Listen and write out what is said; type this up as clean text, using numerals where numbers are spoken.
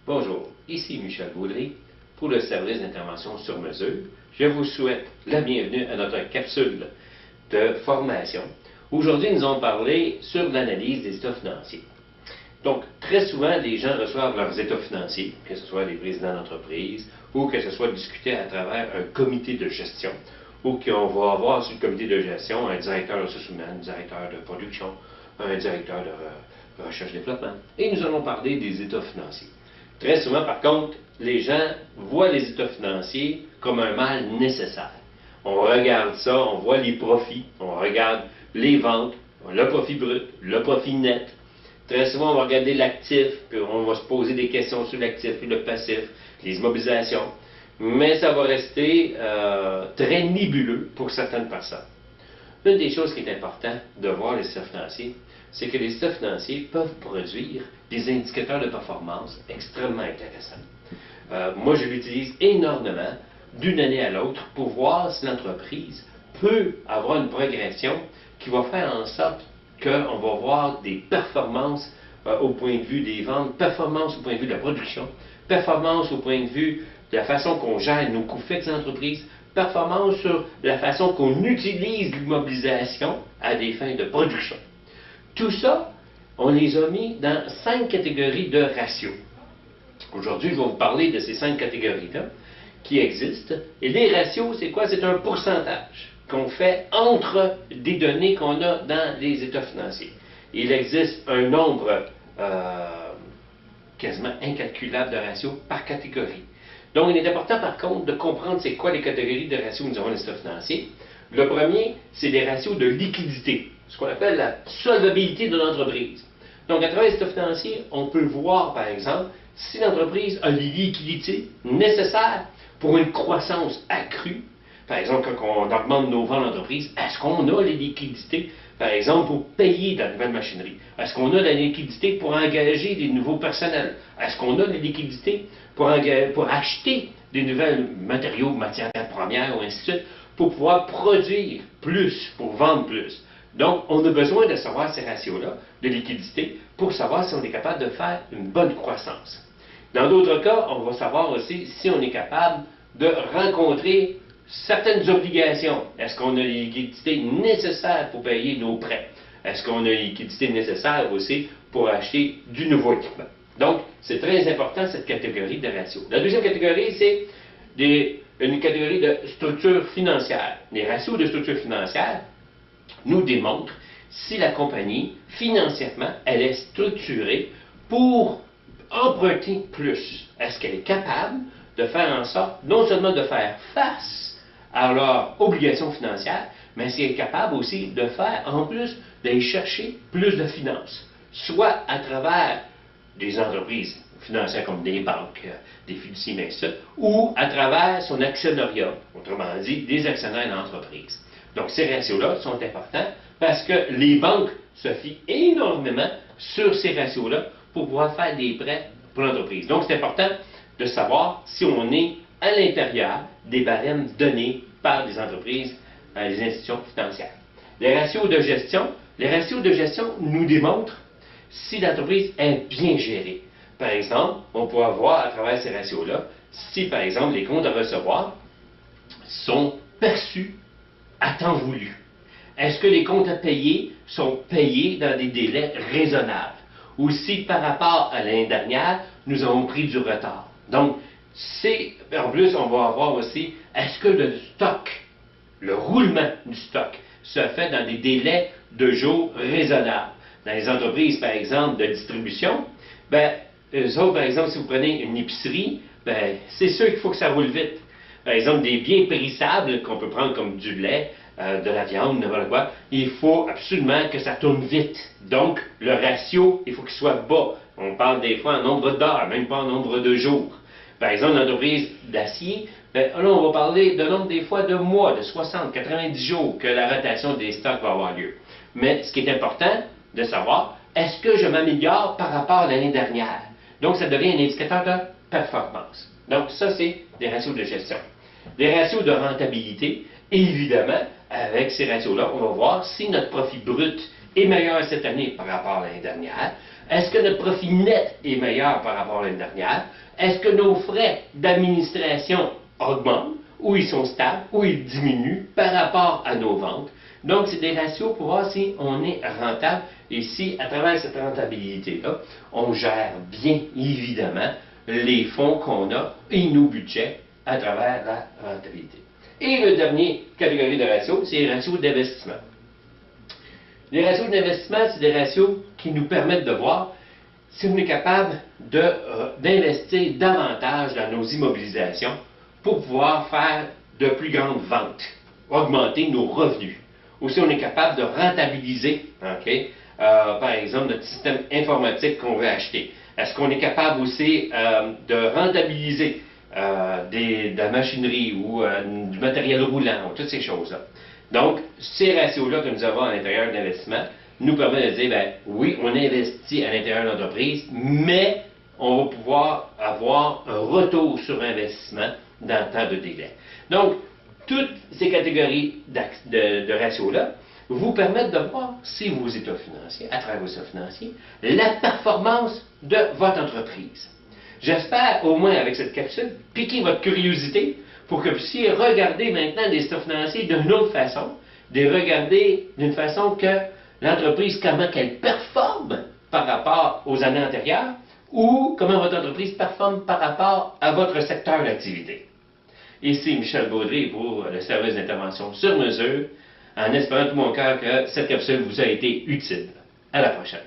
Bonjour, ici Michel Baudry pour le service d'intervention sur mesure. Je vous souhaite la bienvenue à notre capsule de formation. Aujourd'hui, nous allons parler sur l'analyse des états financiers. Donc, très souvent, les gens reçoivent leurs états financiers, que ce soit les présidents d'entreprise ou que ce soit discuté à travers un comité de gestion, ou qu'on va avoir sur le comité de gestion un directeur de ressources humaines, un directeur de production, un directeur de recherche-développement. Et nous allons parler des états financiers. Très souvent, par contre, les gens voient les états financiers comme un mal nécessaire. On regarde ça, on voit les profits, on regarde les ventes, le profit brut, le profit net. Très souvent, on va regarder l'actif, puis on va se poser des questions sur l'actif et le passif, les immobilisations. Mais ça va rester très nébuleux pour certaines personnes. Une des choses qui est importante de voir les états financiers, c'est que les états financiers peuvent produire des indicateurs de performance extrêmement intéressants. Moi, je l'utilise énormément d'une année à l'autre pour voir si l'entreprise peut avoir une progression qui va faire en sorte qu'on va voir des performances au point de vue des ventes, performances au point de vue de la production, performances au point de vue de la façon qu'on gère nos coûts fixes d'entreprise, performance sur la façon qu'on utilise l'immobilisation à des fins de production. Tout ça, on les a mis dans 5 catégories de ratios. Aujourd'hui, je vais vous parler de ces 5 catégories-là qui existent. Et les ratios, c'est quoi? C'est un pourcentage qu'on fait entre des données qu'on a dans les états financiers. Il existe un nombre quasiment incalculable de ratios par catégorie. Donc, il est important, par contre, de comprendre c'est quoi les catégories de ratios que nous avons dans les états financiers. Le premier, c'est les ratios de liquidité, ce qu'on appelle la solvabilité de l'entreprise. Donc, à travers les états financiers, on peut voir, par exemple, si l'entreprise a les liquidités nécessaires pour une croissance accrue. Par exemple, quand on augmente nos ventes d'entreprise, est-ce qu'on a les liquidités, par exemple, pour payer de la nouvelle machinerie? Est-ce qu'on a la liquidité pour engager des nouveaux personnels? Est-ce qu'on a les liquidités pour acheter des nouveaux matériaux, matières premières, ou ainsi de suite, pour pouvoir produire plus, pour vendre plus? Donc, on a besoin de savoir ces ratios-là de liquidité pour savoir si on est capable de faire une bonne croissance. Dans d'autres cas, on va savoir aussi si on est capable de rencontrer certaines obligations. Est-ce qu'on a les liquidités nécessaires pour payer nos prêts? Est-ce qu'on a les liquidités nécessaires aussi pour acheter du nouveau équipement? Donc, c'est très important cette catégorie de ratios. La deuxième catégorie, c'est une catégorie de structure financière. Les ratios de structure financière nous démontrent si la compagnie, financièrement, elle est structurée pour emprunter plus. Est-ce qu'elle est capable de faire en sorte, non seulement de faire face à leurs obligations financières, mais si elle est capable aussi de faire, en plus, d'aller chercher plus de finances, soit à travers des entreprises financières comme des banques, des fiducies, mais ça, ou à travers son actionnariat, autrement dit, des actionnaires d'entreprise. Donc, ces ratios-là sont importants parce que les banques se fient énormément sur ces ratios-là pour pouvoir faire des prêts pour l'entreprise. Donc, c'est important de savoir si on est à l'intérieur des barèmes donnés par des entreprises, des institutions financières. Les ratios de gestion nous démontrent si l'entreprise est bien gérée. Par exemple, on pourra voir à travers ces ratios-là si, par exemple, les comptes à recevoir sont perçus à temps voulu. Est-ce que les comptes à payer sont payés dans des délais raisonnables? Ou si, par rapport à l'année dernière, nous avons pris du retard. Donc, en plus, on va avoir aussi, est-ce que le stock, le roulement du stock, se fait dans des délais de jours raisonnables? Dans les entreprises, par exemple, de distribution, eux autres, par exemple, si vous prenez une épicerie, c'est sûr qu'il faut que ça roule vite. Par exemple, des biens périssables qu'on peut prendre comme du lait, de la viande, n'importe quoi, il faut absolument que ça tourne vite. Donc, le ratio, il faut qu'il soit bas. On parle des fois en nombre d'heures, même pas en nombre de jours. Par exemple, l'entreprise d'acier, là, on va parler de nombre des fois de mois, de 60, 90 jours que la rotation des stocks va avoir lieu. Mais ce qui est important de savoir, est-ce que je m'améliore par rapport à l'année dernière? Donc, ça devient un indicateur de performance. Donc, ça, c'est des ratios de gestion. Les ratios de rentabilité, évidemment, avec ces ratios-là, on va voir si notre profit brut est meilleur cette année par rapport à l'année dernière. Est-ce que notre profit net est meilleur par rapport à l'année dernière? Est-ce que nos frais d'administration augmentent, ou ils sont stables, ou ils diminuent par rapport à nos ventes? Donc, c'est des ratios pour voir si on est rentable et si, à travers cette rentabilité-là, on gère bien, évidemment, les fonds qu'on a et nos budgets à travers la rentabilité. Et le dernier catégorie de ratios, c'est les ratios d'investissement. Les ratios d'investissement, c'est des ratios qui nous permettent de voir si on est capable d'investir davantage dans nos immobilisations pour pouvoir faire de plus grandes ventes, augmenter nos revenus. Ou si on est capable de rentabiliser, par exemple, notre système informatique qu'on veut acheter. Est-ce qu'on est capable aussi de rentabiliser de la machinerie ou du matériel roulant, ou toutes ces choses-là? Donc, ces ratios-là que nous avons à l'intérieur de l'investissement nous permettent de dire, ben oui, on investit à l'intérieur de l'entreprise, mais on va pouvoir avoir un retour sur investissement dans le temps de délai. Donc, toutes ces catégories de ratios-là vous permettent de voir si vos états financiers, à travers vos états financiers, la performance de votre entreprise. J'espère, au moins avec cette capsule, piquer votre curiosité pour que vous puissiez regarder maintenant les états financiers d'une autre façon, de regarder d'une façon que l'entreprise, comment qu'elle performe par rapport aux années antérieures, ou comment votre entreprise performe par rapport à votre secteur d'activité. Ici Michel Baudry pour le service d'intervention sur mesure, en espérant de tout mon cœur que cette capsule vous a été utile. À la prochaine.